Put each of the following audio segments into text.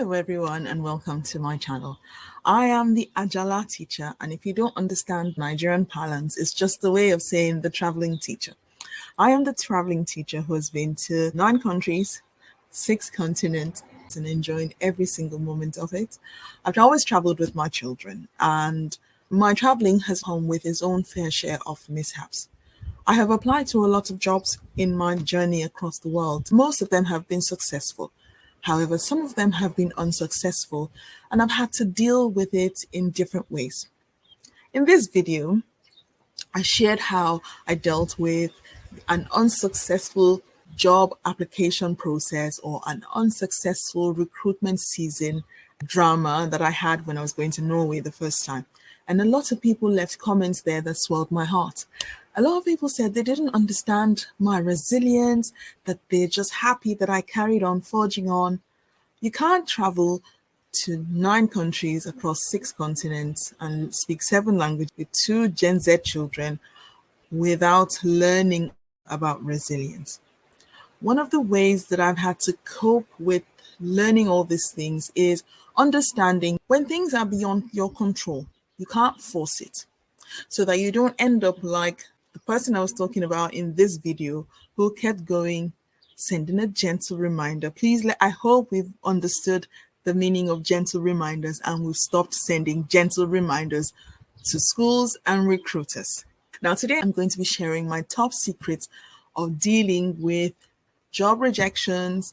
Hello everyone and welcome to my channel. I am the Ajala teacher, and if you don't understand Nigerian parlance, it's just a way of saying the traveling teacher. I am the traveling teacher who has been to 9 countries, 6 continents, and enjoying every single moment of it. I've always traveled with my children, and my traveling has come with its own fair share of mishaps. I have applied to a lot of jobs in my journey across the world. Most of them have been successful. However, some of them have been unsuccessful, and I've had to deal with it in different ways. In this video, I shared how I dealt with an unsuccessful job application process or an unsuccessful recruitment season drama that I had when I was going to Norway the first time. And a lot of people left comments there that swelled my heart. A lot of people said they didn't understand my resilience, that they're just happy that I carried on forging on. You can't travel to 9 countries across 6 continents and speak 7 languages with 2 Gen Z children without learning about resilience. One of the ways that I've had to cope with learning all these things is understanding when things are beyond your control, you can't force it, so that you don't end up like the person I was talking about in this video who kept going, sending a gentle reminder. I hope we've understood the meaning of gentle reminders and we've stopped sending gentle reminders to schools and recruiters. Now, today I'm going to be sharing my top secrets of dealing with job rejections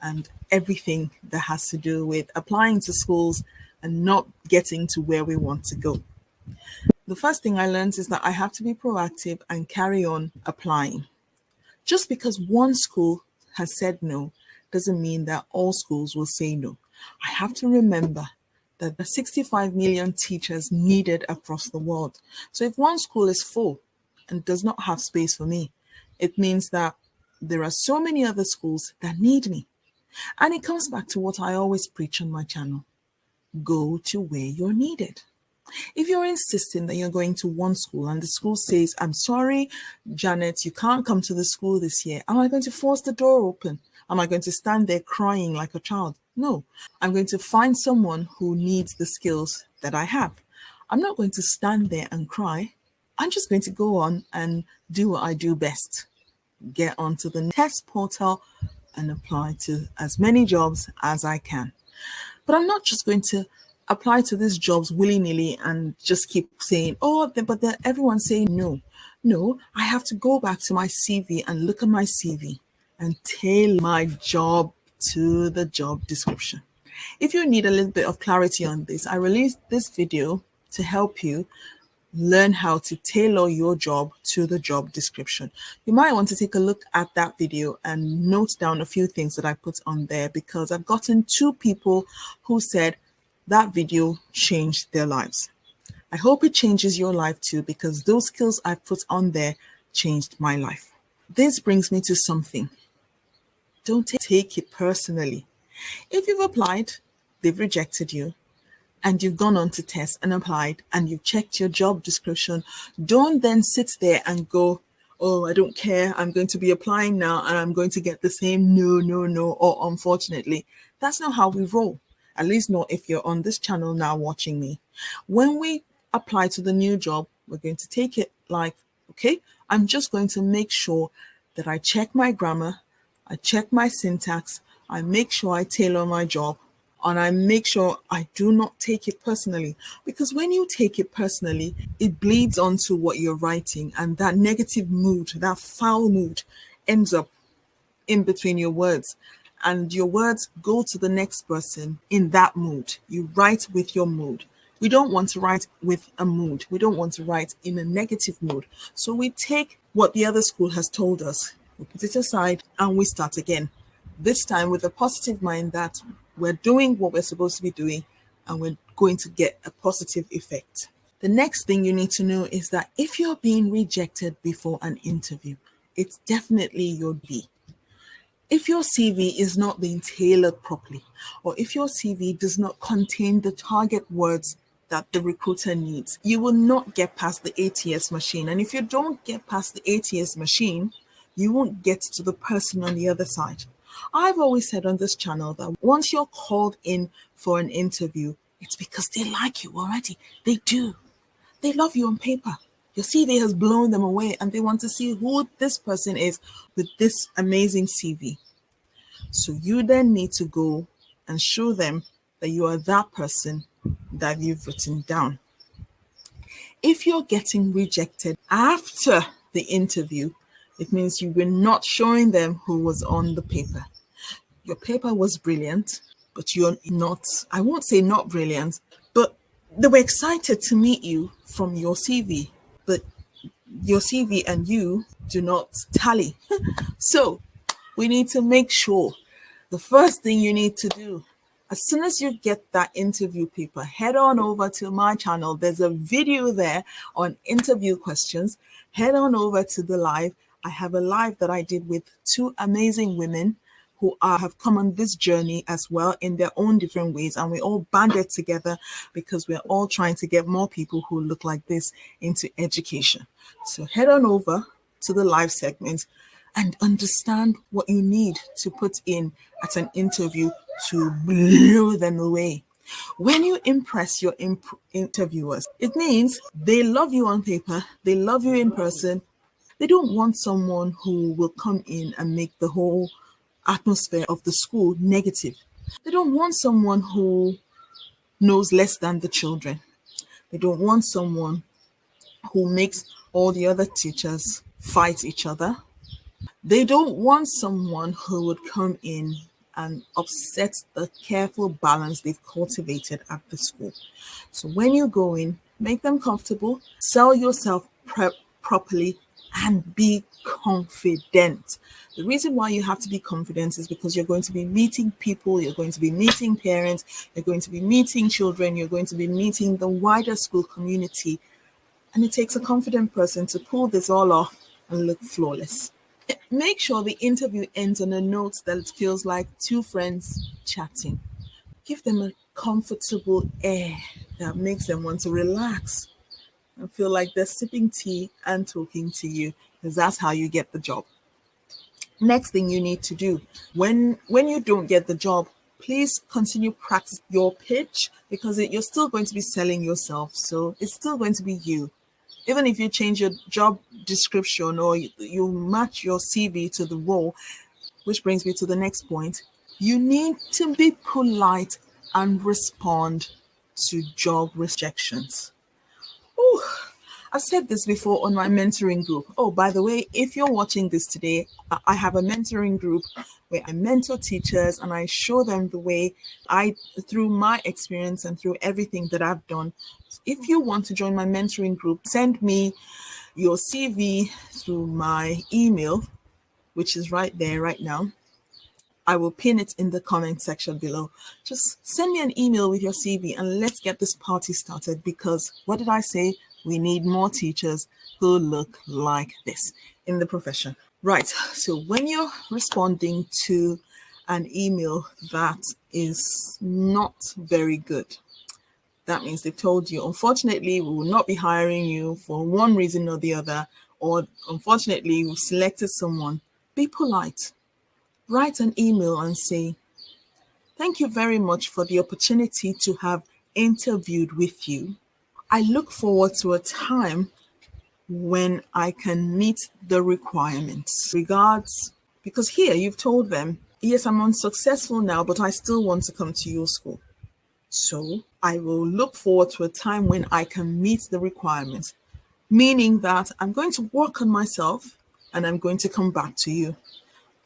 and everything that has to do with applying to schools and not getting to where we want to go. The first thing I learned is that I have to be proactive and carry on applying. Just because one school has said no doesn't mean that all schools will say no. I have to remember that there are 65 million teachers needed across the world. So if one school is full and does not have space for me, it means that there are so many other schools that need me. And it comes back to what I always preach on my channel. Go to where you're needed. If you're insisting that you're going to one school and the school says, I'm sorry, Janet, you can't come to the school this year, am I going to force the door open? Am I going to stand there crying like a child? No, I'm going to find someone who needs the skills that I have. I'm not going to stand there and cry. I'm just going to go on and do what I do best. Get onto the test portal and apply to as many jobs as I can. But I'm not just going to apply to these jobs willy-nilly and just keep saying, but everyone's saying no. No, I have to go back to my CV and look at my CV and tailor my job to the job description. If you need a little bit of clarity on this, I released this video to help you learn how to tailor your job to the job description. You might want to take a look at that video and note down a few things that I put on there, because I've gotten 2 people who said that video changed their lives. I hope it changes your life too, because those skills I put on there changed my life. This brings me to something. Don't take it personally. If you've applied, they've rejected you, and you've gone on to test and applied and you've checked your job description, don't then sit there and go, oh, I don't care, I'm going to be applying now and I'm going to get the same no, or unfortunately. That's not how we roll. At least not if you're on this channel now watching me. When we apply to the new job, we're going to take it like, okay, I'm just going to make sure that I check my grammar, I check my syntax, I make sure I tailor my job, and I make sure I do not take it personally. Because when you take it personally, it bleeds onto what you're writing, and that negative mood, that foul mood ends up in between your words. And your words go to the next person in that mood. You write with your mood. We don't want to write with a mood. We don't want to write in a negative mood. So we take what the other school has told us, we put it aside, and we start again. This time with a positive mind that we're doing what we're supposed to be doing and we're going to get a positive effect. The next thing you need to know is that if you're being rejected before an interview, it's definitely your B. If your CV is not being tailored properly, or if your CV does not contain the target words that the recruiter needs, you will not get past the ATS machine. And if you don't get past the ATS machine, you won't get to the person on the other side. I've always said on this channel that once you're called in for an interview, it's because they like you already. They do. They love you on paper. Your CV has blown them away and they want to see who this person is with this amazing CV. So you then need to go and show them that you are that person that you've written down. If you're getting rejected after the interview, it means you were not showing them who was on the paper. Your paper was brilliant, but you're not, I won't say not brilliant, but they were excited to meet you from your CV, but your CV and you do not tally. So we need to make sure the first thing you need to do, as soon as you get that interview paper, head on over to my channel. There's a video there on interview questions. Head on over to the live. I have a live that I did with two amazing women who have come on this journey as well in their own different ways. And we all banded together because we're all trying to get more people who look like this into education. So head on over to the live segment and understand what you need to put in at an interview to blow them away. When you impress your interviewers, it means they love you on paper, they love you in person. They don't want someone who will come in and make the whole atmosphere of the school negative. They don't want someone who knows less than the children. They don't want someone who makes all the other teachers fight each other. They don't want someone who would come in and upset the careful balance they've cultivated at the school. So when you go in, make them comfortable, sell yourself properly, and be confident. The reason why you have to be confident is because you're going to be meeting people, you're going to be meeting parents, you're going to be meeting children, you're going to be meeting the wider school community. And it takes a confident person to pull this all off and look flawless. Make sure the interview ends on a note that feels like two friends chatting. Give them a comfortable air that makes them want to relax and feel like they're sipping tea and talking to you, because that's how you get the job. Next thing you need to do, when you don't get the job, please continue practice your pitch, because you're still going to be selling yourself. So it's still going to be you. Even if you change your job description or you match your CV to the role, which brings me to the next point, you need to be polite and respond to job rejections. Ooh, I've said this before on my mentoring group. Oh, by the way, if you're watching this today, I have a mentoring group where I mentor teachers and I show them the way through my experience and through everything that I've done. If you want to join my mentoring group, send me your CV through my email, which is right there right now. I will pin it in the comment section below. Just send me an email with your CV and let's get this party started, because what did I say? We need more teachers who look like this in the profession. Right, so when you're responding to an email that is not very good, that means they've told you, unfortunately, we will not be hiring you for one reason or the other, or unfortunately, we've selected someone. Be polite. Write an email and say, thank you very much for the opportunity to have interviewed with you. I look forward to a time when I can meet the requirements. Regards, because here you've told them, yes, I'm unsuccessful now, but I still want to come to your school. So I will look forward to a time when I can meet the requirements, meaning that I'm going to work on myself and I'm going to come back to you,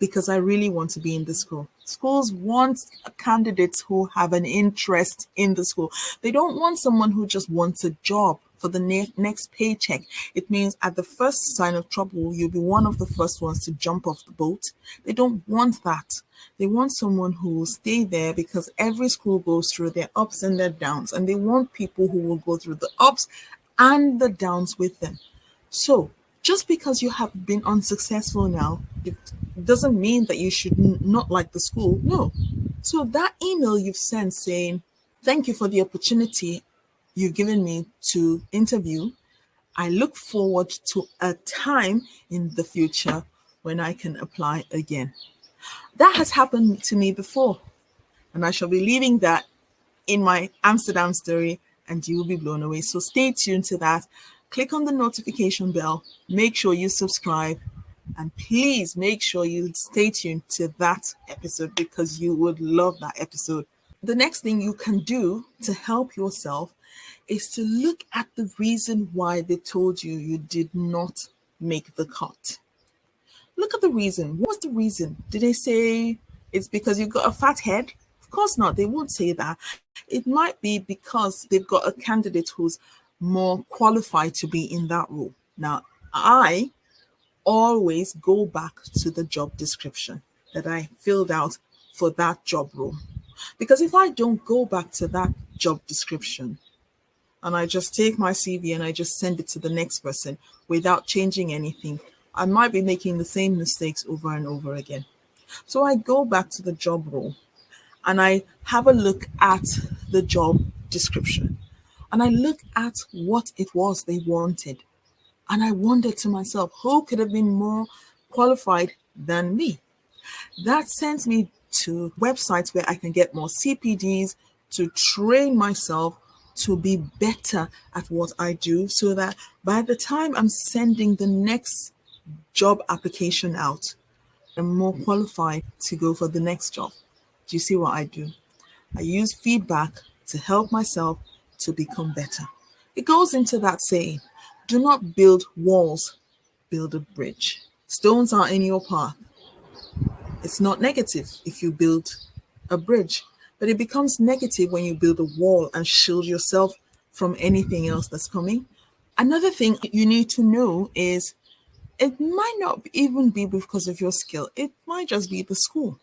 because I really want to be in the school. Schools want candidates who have an interest in the school. They don't want someone who just wants a job for the next paycheck. It means at the first sign of trouble, you'll be one of the first ones to jump off the boat. They don't want that. They want someone who will stay there, because every school goes through their ups and their downs, and they want people who will go through the ups and the downs with them. So just because you have been unsuccessful now, it doesn't mean that you should not like the school. No. So that email you've sent saying, thank you for the opportunity you've given me to interview. I look forward to a time in the future when I can apply again. That has happened to me before, and I shall be leaving that in my Amsterdam story, and you will be blown away. So stay tuned to that. Click on the notification bell, make sure you subscribe, and please make sure you stay tuned to that episode because you would love that episode. The next thing you can do to help yourself is to look at the reason why they told you you did not make the cut. Look at the reason. What was the reason? Did they say it's because you've got a fat head? Of course not. They won't say that. It might be because they've got a candidate who's more qualified to be in that role. Now, I always go back to the job description that I filled out for that job role. Because if I don't go back to that job description and I just take my CV and I just send it to the next person without changing anything, I might be making the same mistakes over and over again. So I go back to the job role and I have a look at the job description and I look at what it was they wanted. And I wonder to myself, who could have been more qualified than me? That sends me to websites where I can get more CPDs to train myself to be better at what I do so that by the time I'm sending the next job application out, I'm more qualified to go for the next job. Do you see what I do? I use feedback to help myself to become better. It goes into that saying, do not build walls, build a bridge. Stones are in your path. It's not negative if you build a bridge, but it becomes negative when you build a wall and shield yourself from anything else that's coming. Another thing you need to know is it might not even be because of your skill. It might just be the school.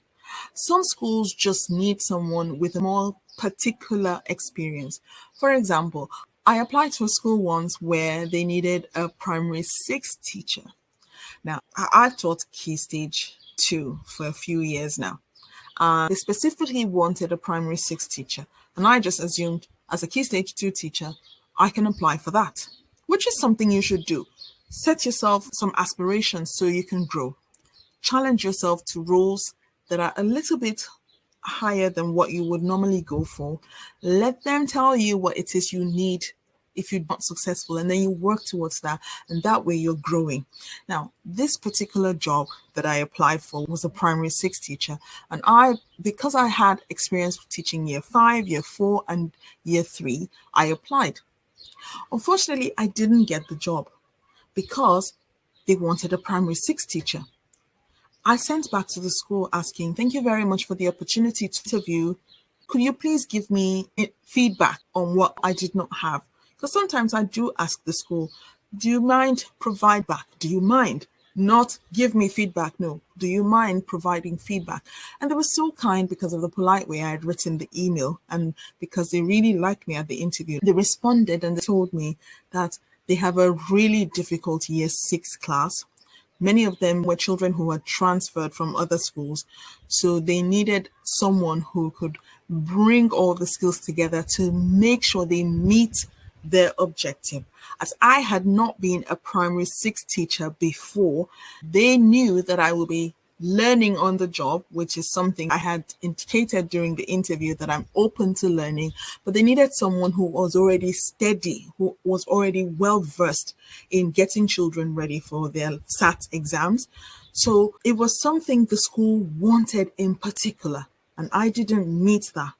Some schools just need someone with a more particular experience. For example, I applied to a school once where they needed a primary six teacher. Now, I've taught Key Stage 2 for a few years now. They specifically wanted a primary six teacher. And I just assumed as a Key Stage 2 teacher, I can apply for that, which is something you should do. Set yourself some aspirations so you can grow. Challenge yourself to roles that are a little bit higher than what you would normally go for. Let them tell you what it is you need if you're not successful, and then you work towards that, and that way you're growing. Now, this particular job that I applied for was a primary six teacher, and because I had experience teaching year 5, year 4, and year 3, I applied. Unfortunately, I didn't get the job because they wanted a primary six teacher. I sent back to the school asking, thank you very much for the opportunity to interview. Could you please give me feedback on what I did not have? Because sometimes I do ask the school, do you mind provide back? Do you mind? Not give me feedback. No. Do you mind providing feedback? And they were so kind because of the polite way I had written the email and because they really liked me at the interview. They responded and they told me that they have a really difficult year 6 class. Many of them were children who had transferred from other schools. So they needed someone who could bring all the skills together to make sure they meet their objective. As I had not been a primary six teacher before, they knew that I will be learning on the job, which is something I had indicated during the interview that I'm open to learning, but they needed someone who was already steady, who was already well versed in getting children ready for their SAT exams. So it was something the school wanted in particular, and I didn't meet that.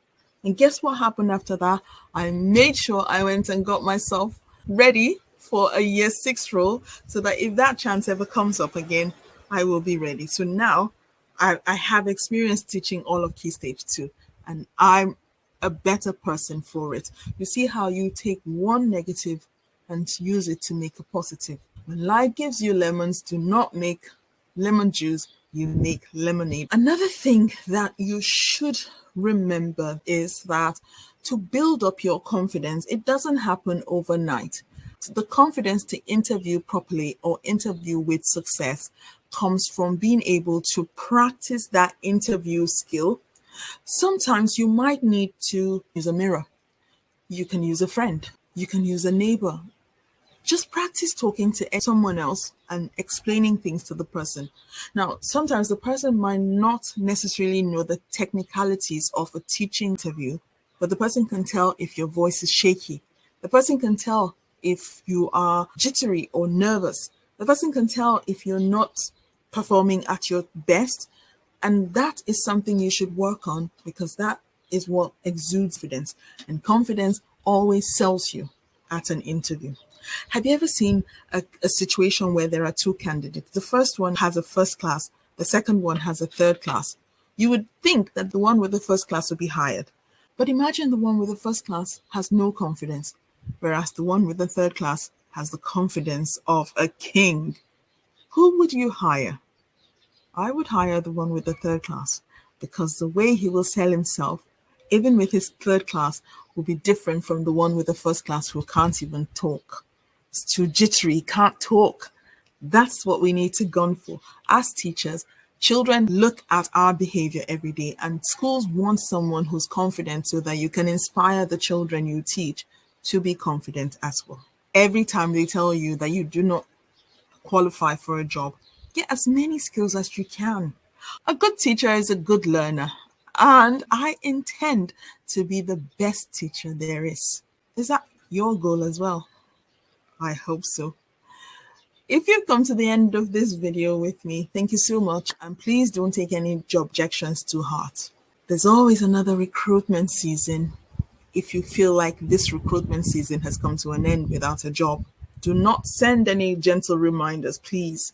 And guess what happened after that? I made sure I went and got myself ready for a year 6 role so that if that chance ever comes up again, I will be ready. So now I have experience teaching all of Key Stage 2 and I'm a better person for it. You see how you take one negative and use it to make a positive. When life gives you lemons, do not make lemon juice, you make lemonade. Another thing that you should remember is that to build up your confidence, it doesn't happen overnight. The confidence to interview properly or interview with success comes from being able to practice that interview skill. Sometimes you might need to use a mirror. You can use a friend. You can use a neighbor. Just practice talking to someone else and explaining things to the person. Now, sometimes the person might not necessarily know the technicalities of a teaching interview, but the person can tell if your voice is shaky. The person can tell if you are jittery or nervous. The person can tell if you're not performing at your best. And that is something you should work on, because that is what exudes confidence. And confidence always sells you at an interview. Have you ever seen a situation where there are two candidates? The first one has a first class, the second one has a third class. You would think that the one with the first class would be hired. But imagine the one with the first class has no confidence, whereas the one with the third class has the confidence of a king. Who would you hire? I would hire the one with the third class, because the way he will sell himself, even with his third class, will be different from the one with the first class who can't even talk. It's too jittery, can't talk. That's what we need to gun for. As teachers, children look at our behavior every day, and schools want someone who's confident so that you can inspire the children you teach to be confident as well. Every time they tell you that you do not qualify for a job, get as many skills as you can. A good teacher is a good learner, and I intend to be the best teacher there is. Is that your goal as well? I hope so. If you've come to the end of this video with me, thank you so much, and please don't take any job objections to heart. There's always another recruitment season. If you feel like this recruitment season has come to an end without a job, do not send any gentle reminders, please.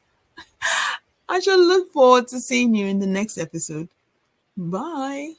I shall look forward to seeing you in the next episode. Bye.